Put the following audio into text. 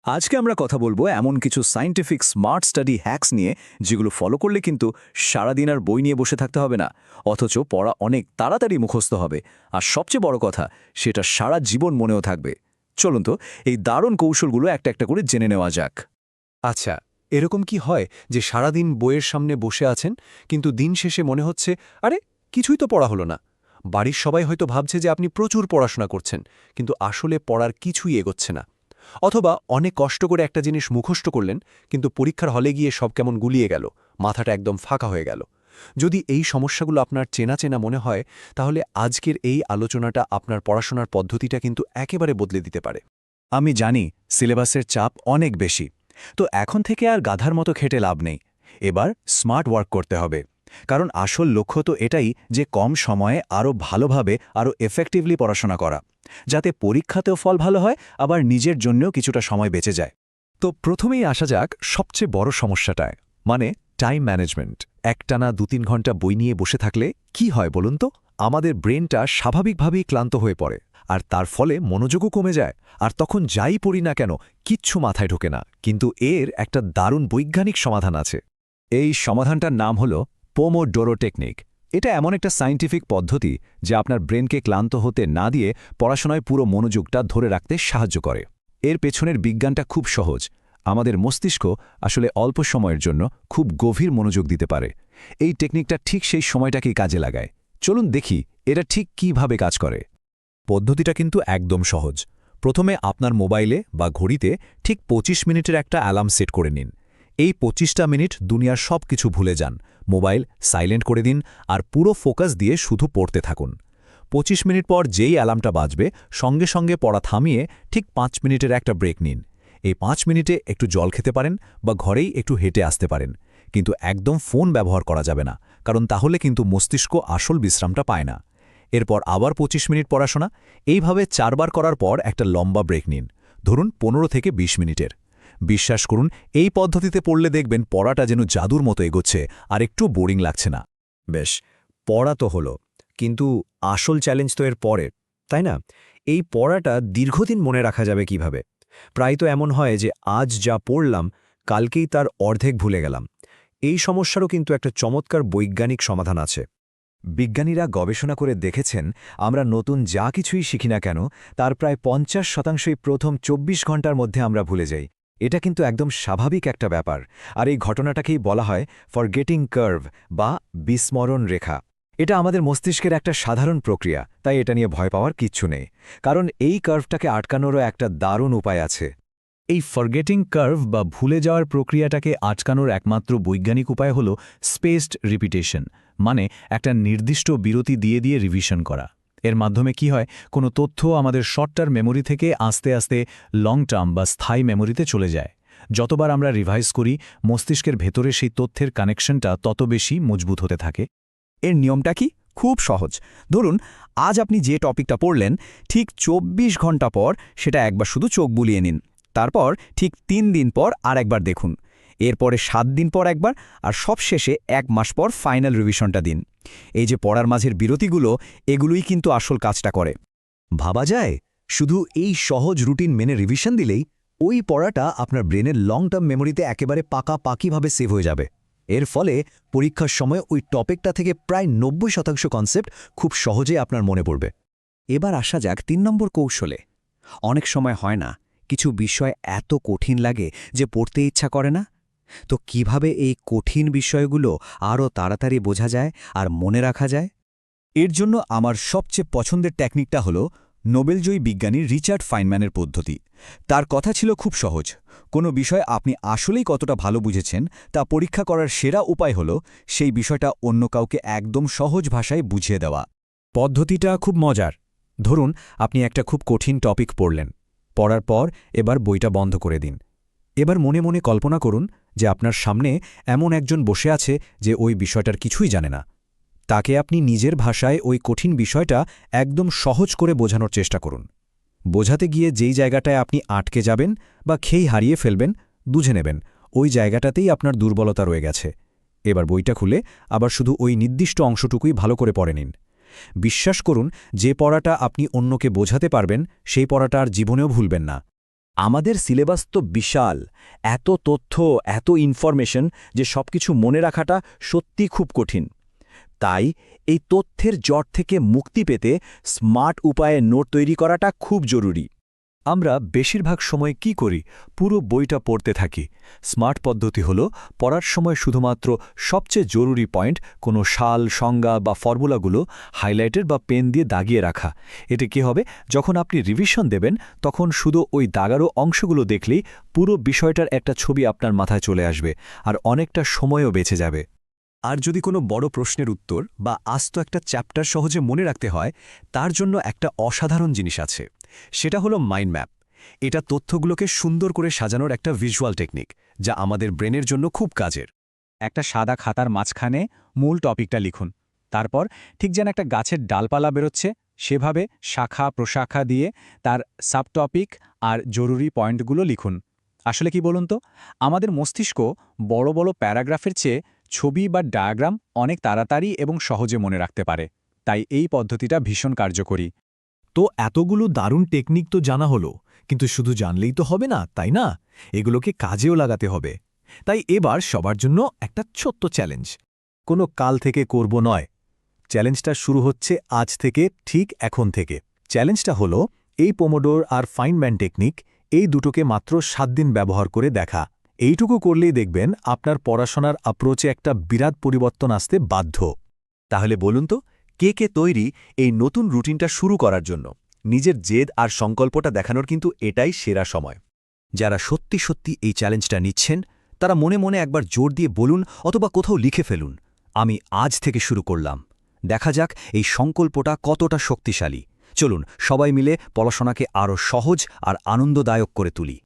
আজকে আমরা কথা বলবো এমন কিছু সায়েন্টিফিক স্মার্ট স্টাডি হ্যাকস নিয়ে যেগুলো ফলো করলে কিন্তু সারাদিন আর বই নিয়ে বসে থাকতে হবে না, অথচ পড়া অনেক তাড়াতাড়ি মুখস্থ হবে। আর সবচেয়ে বড় কথা, সেটা সারা জীবন মনেও থাকবে। চলুন তো এই দারুণ কৌশলগুলো একটা একটা করে জেনে নেওয়া যাক। আচ্ছা, এরকম কি হয় যে সারাদিন বইয়ের সামনে বসে আছেন, কিন্তু দিন শেষে মনে হচ্ছে আরে কিছুই তো পড়া হলো না। বাড়ির সবাই হয়তো ভাবছে যে আপনি প্রচুর পড়াশোনা করছেন, কিন্তু আসলে পড়ার কিছুই এগোচ্ছে না। অথবা অনেক কষ্ট করে একটা জিনিস মুখস্থ করলেন, কিন্তু পরীক্ষার হলে গিয়ে সব কেমন গুলিয়ে গেল, মাথাটা একদম ফাঁকা হয়ে গেল। যদি এই সমস্যাগুলো আপনার চেনা চেনা মনে হয়, তাহলে আজকের এই আলোচনাটা আপনার পড়াশোনার পদ্ধতিটা কিন্তু একেবারে বদলে দিতে পারে। আমি জানি সিলেবাসের চাপ অনেক বেশি, তো এখন থেকে আর গাধার মতো খেটে লাভ নেই। এবার স্মার্ট ওয়ার্ক করতে হবে, কারণ আসল লক্ষ্য তো এটাই যে কম সময়ে আরও ভালোভাবে আরও এফেক্টিভলি পড়াশোনা করা, যাতে পরীক্ষাতেও ফল ভালো হয়, আবার নিজের জন্যও কিছুটা সময় বেঁচে যায়। তো প্রথমেই আসা যাক সবচেয়ে বড় সমস্যাটায়, মানে টাইম ম্যানেজমেন্ট। একটানা ২-৩ ঘন্টা বই নিয়ে বসে থাকলে কি হয় বলুন তো? আমাদের ব্রেনটা স্বাভাবিকভাবেই ক্লান্ত হয়ে পড়ে, আর তার ফলে মনোযোগও কমে যায়। আর তখন যাই পড়ি না কেন, কিচ্ছু মাথায় ঢোকে না। কিন্তু এর একটা দারুণ বৈজ্ঞানিক সমাধান আছে। এই সমাধানটার নাম হল পোমোডোরো টেকনিক। এটা এমন একটা সায়েন্টিফিক পদ্ধতি যা আপনার ব্রেনকে ক্লান্ত হতে না দিয়ে পড়াশোনায় পুরো মনোযোগটা ধরে রাখতে সাহায্য করে। এর পেছনের বিজ্ঞানটা খুব সহজ। আমাদের মস্তিষ্ক আসলে অল্প সময়ের জন্য খুব গভীর মনোযোগ দিতে পারে। এই টেকনিকটা ঠিক সেই সময়টাকেই কাজে লাগায়। চলুন দেখি এটা ঠিক কিভাবে কাজ করে। পদ্ধতিটা কিন্তু একদম সহজ। প্রথমে আপনার মোবাইলে বা ঘড়িতে ঠিক ২৫ মিনিটের একটা অ্যালার্ম সেট করে নিন। এই ২৫টা মিনিট দুনিয়ার সব কিছু ভুলে যান, মোবাইল সাইলেন্ট করে দিন, আর পুরো ফোকাস দিয়ে শুধু পড়তে থাকুন। ২৫ মিনিট পর যেই অ্যালার্মটা বাজবে, সঙ্গে সঙ্গে পড়া থামিয়ে ঠিক ৫ মিনিটের একটা ব্রেক নিন। এই ৫ মিনিটে একটু জল খেতে পারেন বা ঘরেই একটু হেঁটে আসতে পারেন, কিন্তু একদম ফোন ব্যবহার করা যাবে না, কারণ তাহলে কিন্তু মস্তিষ্ক আসল বিশ্রামটা পায় না। এরপর আবার ২৫ মিনিট পড়াশোনা। এইভাবে ৪ বার করার পর একটা লম্বা ব্রেক নিন, ধরুন ১৫ থেকে ২০ মিনিটের। বিশ্বাস করুন, এই পদ্ধতিতে পড়লে দেখবেন পড়াটা যেন জাদুর মতো এগোচ্ছে, আর একটু বোরিং লাগছে না। বেশ, পড়া তো হলো, কিন্তু আসল চ্যালেঞ্জ তো এর পরের, তাই না? এই পড়াটা দীর্ঘদিন মনে রাখা যাবে কিভাবে? প্রায় তো এমন হয় যে আজ যা পড়লাম, কালকেই তার অর্ধেক ভুলে গেলাম। এই সমস্যারও কিন্তু একটা চমৎকার বৈজ্ঞানিক সমাধান আছে। বিজ্ঞানীরা গবেষণা করে দেখেছেন, আমরা নতুন যা কিছুই শিখি না কেন, তার প্রায় ৫০% প্রথম ২৪ ঘন্টার মধ্যে আমরা ভুলে যাই। এটা কিন্তু একদম স্বাভাবিক একটা ব্যাপার। আর এই ঘটনাটাকেই বলা হয় ফরগেটিং কার্ভ বা বিস্মরণ রেখা। এটা আমাদের মস্তিষ্কের একটা সাধারণ প্রক্রিয়া, তাই এটা নিয়ে ভয় পাওয়ার কিচ্ছু নেই, কারণ এই কার্ভটাকে আটকানোরও একটা দারুণ উপায় আছে। এই ফরগেটিং কার্ভ বা ভুলে যাওয়ার প্রক্রিয়াটাকে আটকানোর একমাত্র বৈজ্ঞানিক উপায় হল স্পেসড রিপিটেশন, মানে একটা নির্দিষ্ট বিরতি দিয়ে দিয়ে রিভিশন করা। এর মাধ্যমে কি হয়, কোনো তথ্য আমাদের শর্ট টার্ম মেমোরি থেকে আস্তে আস্তে লং টার্ম বা স্থায়ী মেমোরিতে চলে যায়। যতবার আমরা রিভাইজ করি, মস্তিষ্কের ভেতরে সেই তথ্যের কানেকশনটা তত বেশি মজবুত হতে থাকে। এর নিয়মটা কি? খুব সহজ। ধরুন, আজ আপনি যে টপিকটা পড়লেন, ঠিক ২৪ ঘন্টা পর সেটা একবার শুধু চোখ বুলিয়ে নিন। তারপর ঠিক ৩ দিন পর আর একবার দেখুন। এরপরে ৭ দিন পর একবার, আর সবশেষে ১ মাস পর ফাইনাল রিভিশনটা দিন। এই যে পড়ার মাঝের বিরতিগুলো, এগুলোই কিন্তু আসল কাজটা করে। ভাবা যায়, শুধু এই সহজ রুটিন মেনে রিভিশন দিলেই ওই পড়াটা আপনার ব্রেনের লং টার্ম মেমোরিতে একেবারে পাকাপাকিভাবে সেভ হয়ে যাবে। এর ফলে পরীক্ষার সময় ওই টপিকটা থেকে প্রায় ৯০% কনসেপ্ট খুব সহজে আপনার মনে পড়বে। এবার আসা যাক ৩ নম্বর কৌশলে। অনেক সময় হয় না, কিছু বিষয় এত কঠিন লাগে যে পড়তে ইচ্ছা করে না। তো কিভাবে এই কঠিন বিষয়গুলো আরও তাড়াতাড়ি বোঝা যায় আর মনে রাখা যায়? এর জন্য আমার সবচেয়ে পছন্দের টেকনিকটা হলো নোবেলজয়ী বিজ্ঞানী রিচার্ড ফাইনম্যানের পদ্ধতি। তার কথা ছিল খুব সহজ। কোনো বিষয় আপনি আসলেই কতটা ভালো বুঝেছেন তা পরীক্ষা করার সেরা উপায় হলো সেই বিষয়টা অন্য কাউকে একদম সহজ ভাষায় বুঝিয়ে দেওয়া। পদ্ধতিটা খুব মজার। ধরুন, আপনি একটা খুব কঠিন টপিক পড়লেন। পড়ার পর এবার বইটা বন্ধ করে দিন। এবার মনে মনে কল্পনা করুন যে আপনার সামনে এমন একজন বসে আছে যে ওই বিষয়টার কিছুই জানে না। তাকে আপনি নিজের ভাষায় ওই কঠিন বিষয়টা একদম সহজ করে বোঝানোর চেষ্টা করুন। বোঝাতে গিয়ে যেই জায়গাটায় আপনি আটকে যাবেন বা খেই হারিয়ে ফেলবেন, বুঝে নেবেন ওই জায়গাটাতেই আপনার দুর্বলতা রয়ে গেছে। এবার বইটা খুলে আবার শুধু ওই নির্দিষ্ট অংশটুকুই ভালো করে পড়ে নিন। বিশ্বাস করুন, যে পড়াটা আপনি অন্যকে বোঝাতে পারবেন, সেই পড়াটা আর জীবনেও ভুলবেন না। আমাদের সিলেবাস তো বিশাল, এত তথ্য, এত ইনফরমেশন যে সবকিছু মনে রাখাটা সত্যি খুব কঠিন। তাই এই তথ্যের জট থেকে মুক্তি পেতে স্মার্ট উপায়ে নোট তৈরি করাটা খুব জরুরি। আমরা বেশিরভাগ সময় কি করি? পুরো বইটা পড়তে থাকি। স্মার্ট পদ্ধতি হল পড়ার সময় শুধুমাত্র সবচেয়ে জরুরি পয়েন্ট, কোনো সাল, সংজ্ঞা বা ফর্মুলাগুলো হাইলাইটেড বা পেন দিয়ে দাগিয়ে রাখা। এতে কি হবে, যখন আপনি রিভিশন দেবেন তখন শুধু ওই দাগারো অংশগুলো দেখলেই পুরো বিষয়টার একটা ছবি আপনার মাথায় চলে আসবে, আর অনেকটা সময়ও বেঁচে যাবে। আর যদি কোনো বড় প্রশ্নের উত্তর বা আস্ত একটা চ্যাপ্টার সহজে মনে রাখতে হয়, তার জন্য একটা অসাধারণ জিনিস আছে। সেটা হলো মাইন্ড ম্যাপ। এটা তথ্যগুলোকে সুন্দর করে সাজানোর একটা ভিজুয়াল টেকনিক, যা আমাদের ব্রেনের জন্য খুব কাজের। একটা সাদা খাতার মাঝখানে মূল টপিকটা লিখুন। তারপর ঠিক যেন একটা গাছের ডালপালা বেরোচ্ছে সেভাবে শাখা প্রশাখা দিয়ে তার সাবটপিক আর জরুরি পয়েন্টগুলো লিখুন। আসলে কি বলুন তো, আমাদের মস্তিষ্ক বড় বড় প্যারাগ্রাফের চেয়ে ছবি বা ডায়াগ্রাম অনেক তাড়াতাড়ি এবং সহজে মনে রাখতে পারে। তাই এই পদ্ধতিটা ভীষণ কার্যকরী। তো এতগুলো দারুণ টেকনিক তো জানা হলো, কিন্তু শুধু জানলেই তো হবে না, তাই না? এগুলোকে কাজেও লাগাতে হবে। তাই এবার সবার জন্য একটা ছোট্ট চ্যালেঞ্জ। কোনো কাল থেকে করব নয়, চ্যালেঞ্জটা শুরু হচ্ছে আজ থেকে, ঠিক এখন থেকে। চ্যালেঞ্জটা হলো এই পোমোডোর আর ফাইনম্যান টেকনিক, এই দুটোকে মাত্র 7 দিন ব্যবহার করে দেখা। এইটুকু করলেই দেখবেন আপনার পড়াশোনার অ্যাপ্রোচে একটা বিরাট পরিবর্তন আসতে বাধ্য। তাহলে বলুন তো, কে কে তৈরি এই নতুন রুটিনটা শুরু করার জন্য? নিজের জেদ আর সংকল্পটা দেখানোর কিন্তু এটাই সেরা সময়। যারা সত্যি সত্যি এই চ্যালেঞ্জটা নিচ্ছেন, তারা মনে মনে একবার জোর দিয়ে বলুন অথবা কোথাও লিখে ফেলুন, আমি আজ থেকে শুরু করলাম। দেখা যাক এই সংকল্পটা কতটা শক্তিশালী। চলুন সবাই মিলে পড়াশোনাকে আরও সহজ আর আনন্দদায়ক করে তুলি।